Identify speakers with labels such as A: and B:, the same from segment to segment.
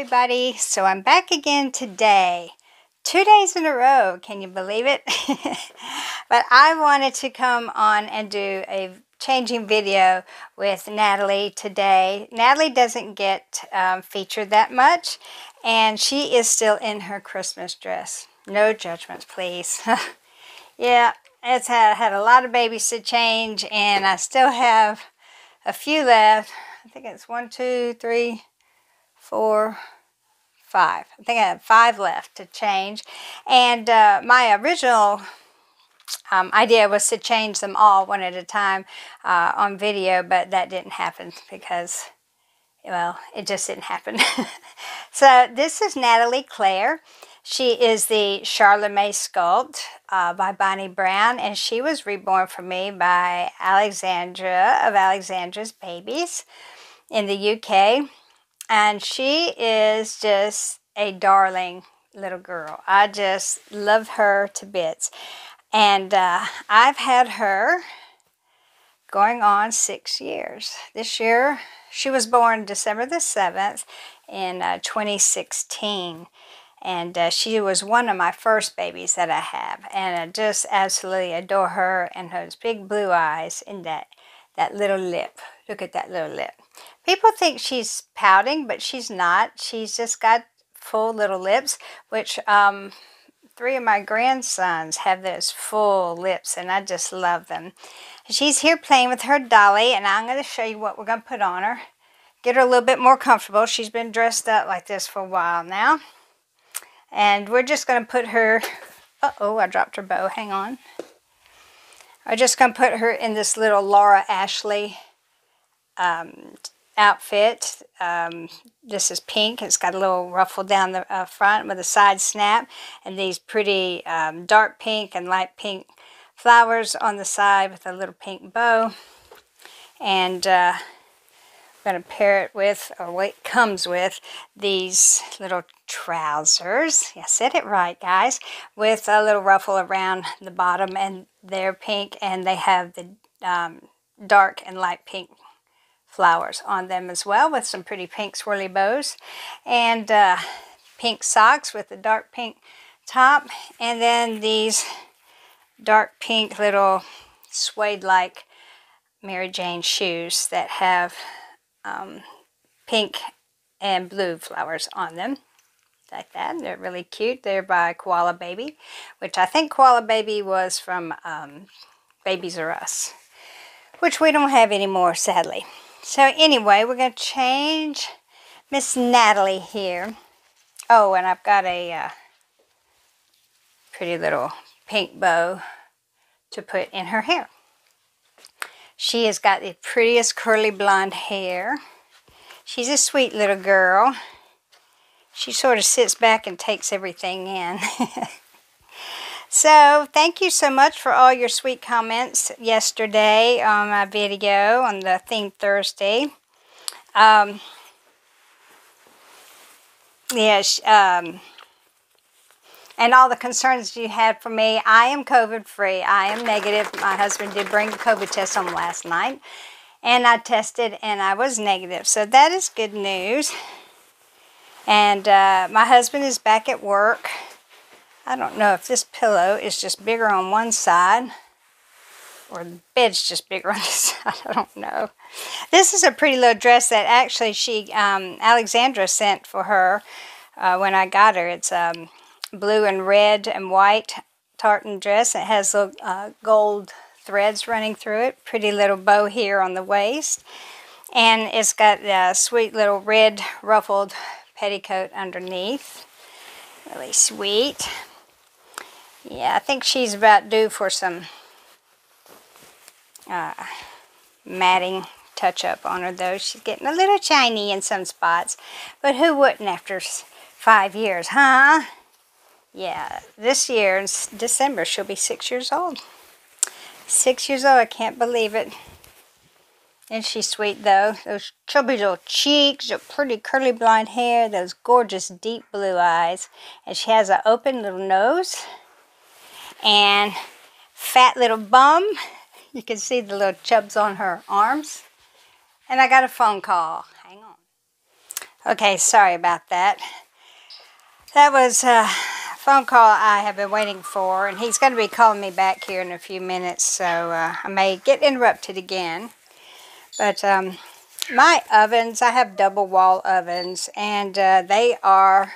A: everybody. So I'm back again today. 2 days in a row. Can you believe it? But I wanted to come on and do a changing video with Natalie today. Natalie doesn't get featured that much, and she is still in her Christmas dress. No judgments, please. Yeah, it's had a lot of babies to change, and I still have a few left. I think it's 1, 2, 3, 4, 5. I think I have 5 left to change. And my original idea was to change them all one at a time on video, but that didn't happen because, well, it just didn't happen. So this is Natalie Claire. She is the Sharlamae Sculpt by Bonnie Brown, and she was reborn for me by Alexandra of Alexandra's Babies in the UK. And she is just a darling little girl. I just love her to bits. And I've had her going on 6 years. This year, she was born December the 7th in 2016. And she was one of my first babies that I have. And I just absolutely adore her and those big blue eyes and that little lip. Look at that little lip. People think she's pouting, but she's not. She's just got full little lips, which 3 of my grandsons have those full lips, and I just love them. She's here playing with her dolly, and I'm going to show you what we're going to put on her. Get her a little bit more comfortable. She's been dressed up like this for a while now. And we're just going to put her... Uh-oh, I dropped her bow. Hang on. I'm just going to put her in this little Laura Ashley outfit. This is pink. It's got a little ruffle down the front with a side snap, and these pretty dark pink and light pink flowers on the side with a little pink bow. And I'm going to pair it with, or what it comes with, these little trousers. I said it right, guys. With a little ruffle around the bottom, and they're pink, and they have the dark and light pink flowers on them as well, with some pretty pink swirly bows, and pink socks with a dark pink top, and then these dark pink little suede-like Mary Jane shoes that have pink and blue flowers on them, like that. They're really cute. They're by Koala Baby, which I think Koala Baby was from Babies R Us, which we don't have anymore, sadly. So anyway, we're going to change Miss Natalie here. Oh, and I've got a pretty little pink bow to put in her hair. She has got the prettiest curly blonde hair. She's a sweet little girl. She sort of sits back and takes everything in. So, thank you so much for all your sweet comments yesterday on my video on the Theme Thursday. Yes, and all the concerns you had for me. I am COVID-free. I am negative. My husband did bring the COVID test on last night, and I tested, and I was negative. So, that is good news. And my husband is back at work. I don't know if this pillow is just bigger on one side or the bed's just bigger on this side. I don't know. This is a pretty little dress that actually Alexandra sent for her when I got her. It's blue and red and white tartan dress. It has little gold threads running through it. Pretty little bow here on the waist. And it's got a sweet little red ruffled petticoat underneath. Really sweet. Yeah, I think she's about due for some matting touch-up on her, though. She's getting a little shiny in some spots. But who wouldn't after 5 years, huh? Yeah, this year, in December, she'll be 6 years old. 6 years old, I can't believe it. And she's sweet, though. Those chubby little cheeks, her pretty curly blonde hair, those gorgeous deep blue eyes. And she has an open little nose and fat little bum. You can see the little chubs on her arms. And I got a phone call. Hang on. Okay, sorry about that. That was a phone call I have been waiting for, and he's going to be calling me back here in a few minutes, so I may get interrupted again. But my ovens, I have double wall ovens, and they are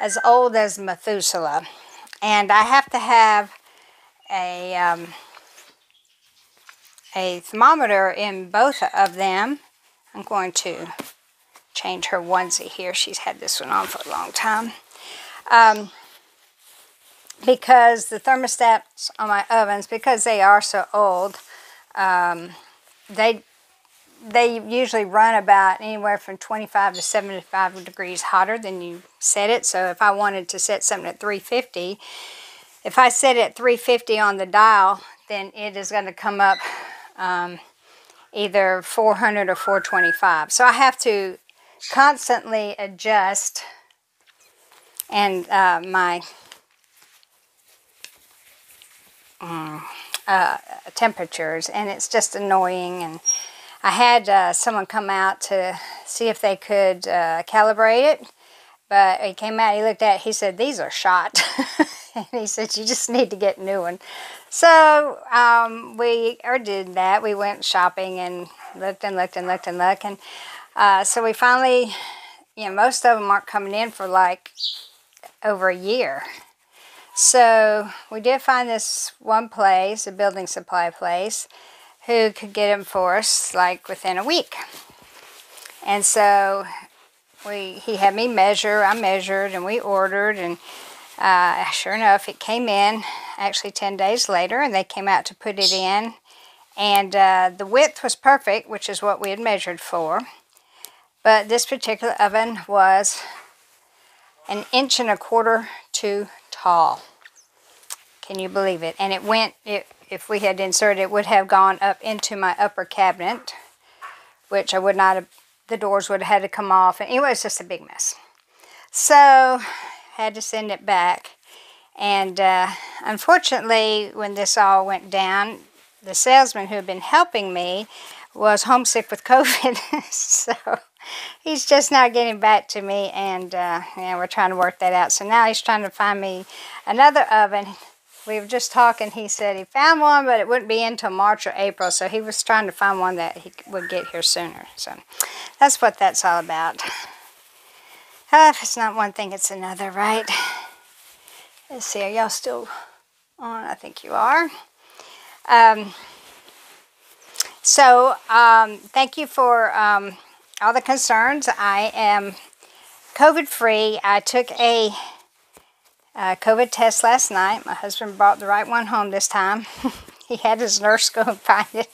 A: as old as Methuselah. And I have to have a thermometer in both of them. I'm going to change her onesie here. She's had this one on for a long time. Because the thermostats on my ovens, because they are so old, they usually run about anywhere from 25 to 75 degrees hotter than you set it. So if I wanted to set something at 350, if I set it at 350 on the dial, then it is going to come up either 400 or 425. So I have to constantly adjust and my temperatures, and it's just annoying. And I had someone come out to see if they could calibrate it, but he came out, he looked at it, he said, "These are shot." And he said, "You just need to get a new one." So we did that. We went shopping and looked and looked and looked and looked, and so we finally, most of them aren't coming in for like over a year. So we did find this one place, a building supply place, who could get them for us like within a week. And so he had me measure, I measured, and we ordered, and sure enough, it came in actually 10 days later, and they came out to put it in. And the width was perfect, which is what we had measured for. But this particular oven was 1.25 inches too tall. Can you believe it? And it went, if we had inserted, it would have gone up into my upper cabinet, which I would not have, the doors would have had to come off. And it was just a big mess. So, had to send it back. And unfortunately, when this all went down, the salesman who had been helping me was homesick with COVID. So, he's just now getting back to me, and we're trying to work that out. So now he's trying to find me another oven. We were just talking, he said he found one, but it wouldn't be until March or April, so he was trying to find one that he would get here sooner. So that's what that's all about. If it's not one thing, it's another, right? Let's see, are y'all still on? I think you are. Thank you for all the concerns. I am COVID-free. I took a COVID test last night. My husband brought the right one home this time. He had his nurse go and find it.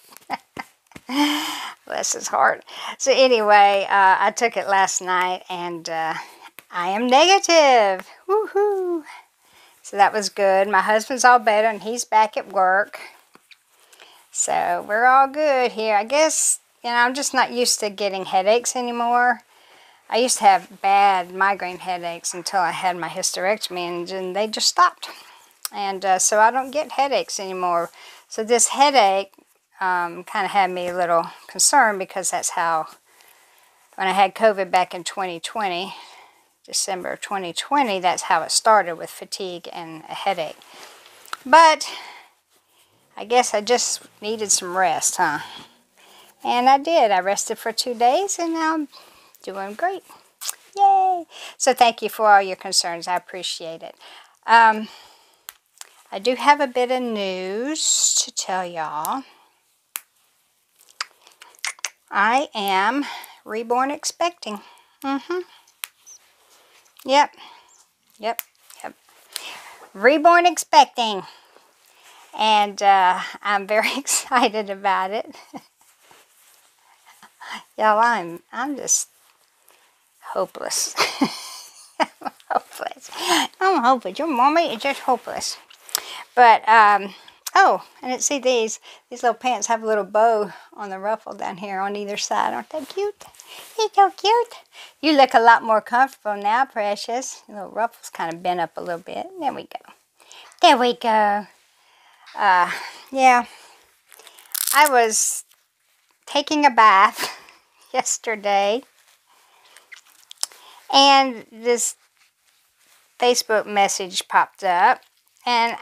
A: Bless his heart. So anyway, I took it last night, and I am negative. Woohoo! So that was good. My husband's all better, and he's back at work. So we're all good here. I guess, I'm just not used to getting headaches anymore. I used to have bad migraine headaches until I had my hysterectomy, and they just stopped. And so I don't get headaches anymore. So this headache kind of had me a little concerned, because that's how, when I had COVID back in 2020, December 2020, that's how it started, with fatigue and a headache. But I guess I just needed some rest, huh? And I did. I rested for 2 days, and now I'm doing great. Yay! So thank you for all your concerns. I appreciate it. I do have a bit of news to tell y'all. I am reborn expecting. Yep. Reborn expecting. And I'm very excited about it. Y'all, I'm just hopeless. I'm hopeless. I'm hopeless. Your mommy is just hopeless. But, oh, and see these little pants have a little bow on the ruffle down here on either side. Aren't they cute? They're so cute. You look a lot more comfortable now, precious. The little ruffle's kind of bent up a little bit. There we go. There we go. Yeah. I was taking a bath yesterday, And this Facebook message popped up, and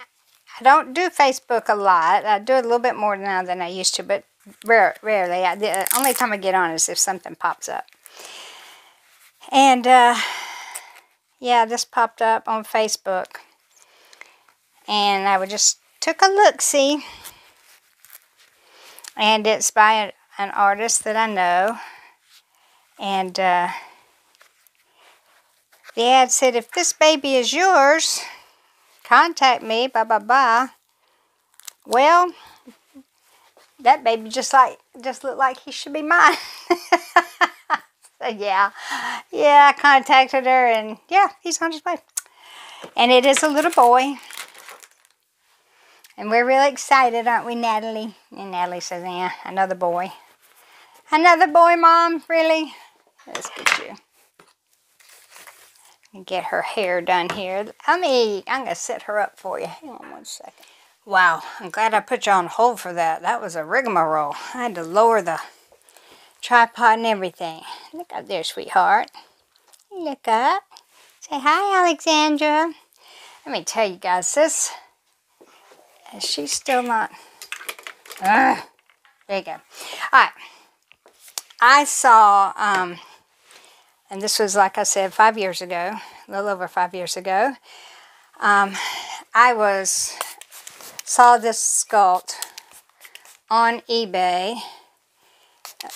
A: I don't do Facebook a lot. I do it a little bit more now than I used to, but rarely. The only time I get on is if something pops up. And yeah, this popped up on Facebook, and I just took a look-see, and it's by an artist that I know, and the ad said, if this baby is yours, contact me, blah, blah, blah. Well, that baby just looked like he should be mine. So yeah, I contacted her, and yeah, he's on his way. And it is a little boy. And we're really excited, aren't we, Natalie? And Natalie says, yeah, another boy. Another boy, Mom? Really? Let's get you. Get her hair done here. I'm going to set her up for you. Hang on one second. Wow, I'm glad I put you on hold for that. That was a rigmarole. I had to lower the tripod and everything. Look up there, sweetheart. Look up. Say hi, Alexandra. Let me tell you guys, she's still not. There you go. All right. I saw, and this was, like I said, 5 years ago, a little over 5 years ago. I saw this Sculpt on eBay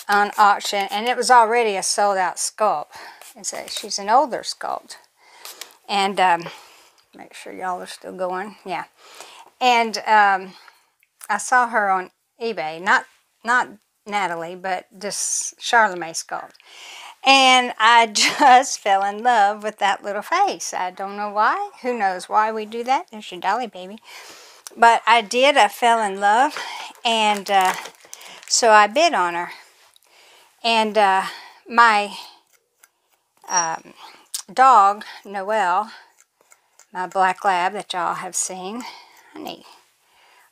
A: on auction, and it was already a sold-out Sculpt. She's an older Sculpt. And make sure y'all are still going. Yeah. And I saw her on eBay, not Natalie, but this Sharlamae Sculpt. And I just fell in love with that little face. I don't know why. Who knows why we do that? There's your dolly baby. But I did. I fell in love. And so I bid on her. And my dog, Noelle, my black lab that y'all have seen. Honey,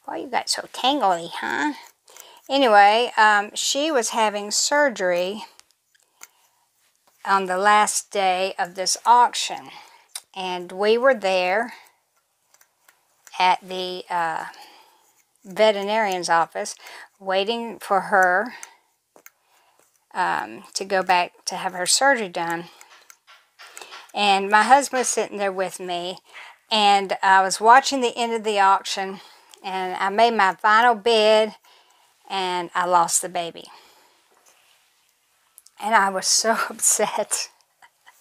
A: why you got so tangly, huh? Anyway, she was having surgery on the last day of this auction. And we were there at the veterinarian's office waiting for her to go back to have her surgery done. And my husband was sitting there with me, and I was watching the end of the auction, and I made my final bid, and I lost the baby. And I was so upset.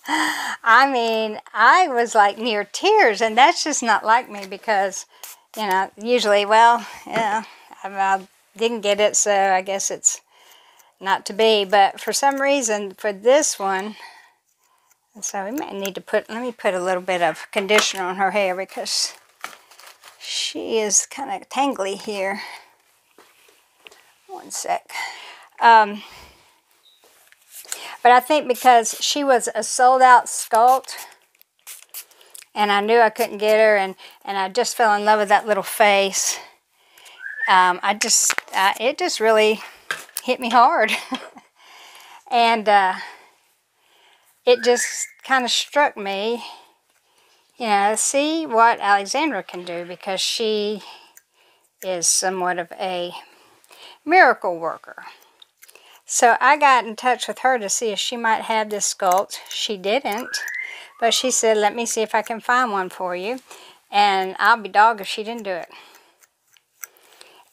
A: I mean, I was like near tears, and that's just not like me because, you know, usually, well, yeah, I didn't get it, so I guess it's not to be. But for some reason, for this one, so we might need to let me put a little bit of conditioner on her hair because she is kind of tangly here. One sec. But I think because she was a sold-out Sculpt, and I knew I couldn't get her, and I just fell in love with that little face. It just really hit me hard. And it just kind of struck me, you know, see what Alexandra can do, because she is somewhat of a miracle worker. So I got in touch with her to see if she might have this Sculpt. She didn't, but she said, let me see if I can find one for you. And I'll be dogged if she didn't do it.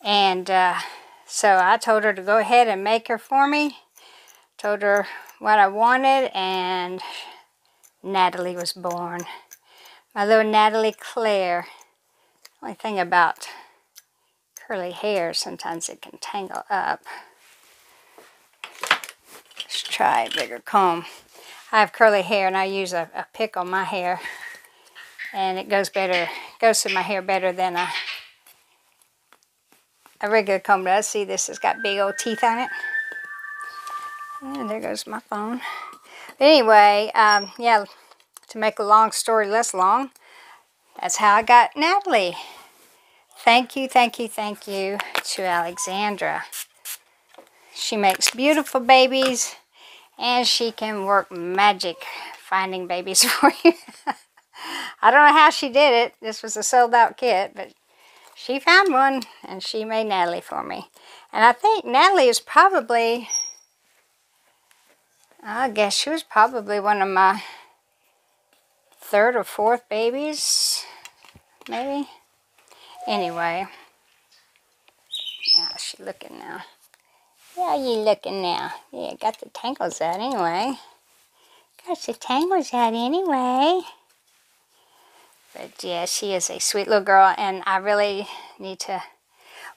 A: And so I told her to go ahead and make her for me. Told her what I wanted, and Natalie was born. My little Natalie Claire. Only thing about curly hair, sometimes it can tangle up. Let's try a bigger comb. I have curly hair, and I use a pick on my hair, and it goes through my hair better than a regular comb does. See, this has got big old teeth on it. And there goes my phone. But anyway, yeah, to make a long story less long, that's how I got Natalie. Thank you, thank you, thank you to Alexandra. She makes beautiful babies, and she can work magic finding babies for you. I don't know how she did it. This was a sold out kit, but she found one and she made Natalie for me. And I think Natalie is probably, I guess she was probably one of my third or fourth babies, maybe. Anyway, how's she looking now? How you looking now? Yeah, got the tangles out anyway. Got the tangles out anyway. But yeah, she is a sweet little girl, and I really need to,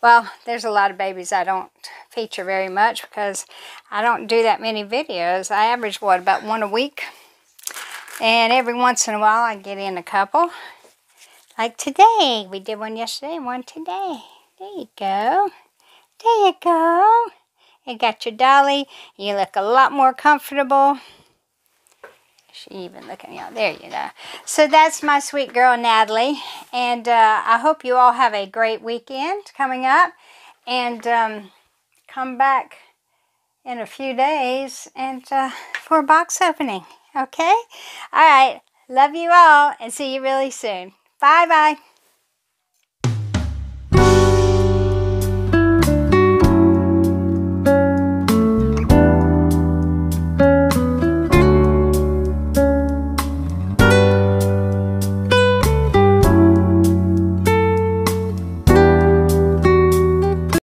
A: well, there's a lot of babies I don't feature very much because I don't do that many videos. I average, what, about one a week? And every once in a while I get in a couple. Like today. We did one yesterday and one today. There you go. There you go. You got your dolly. You look a lot more comfortable. She even looking out. There you go. So that's my sweet girl Natalie. And I hope you all have a great weekend coming up. And come back in a few days and for a box opening. Okay? All right. Love you all and see you really soon. Bye-bye.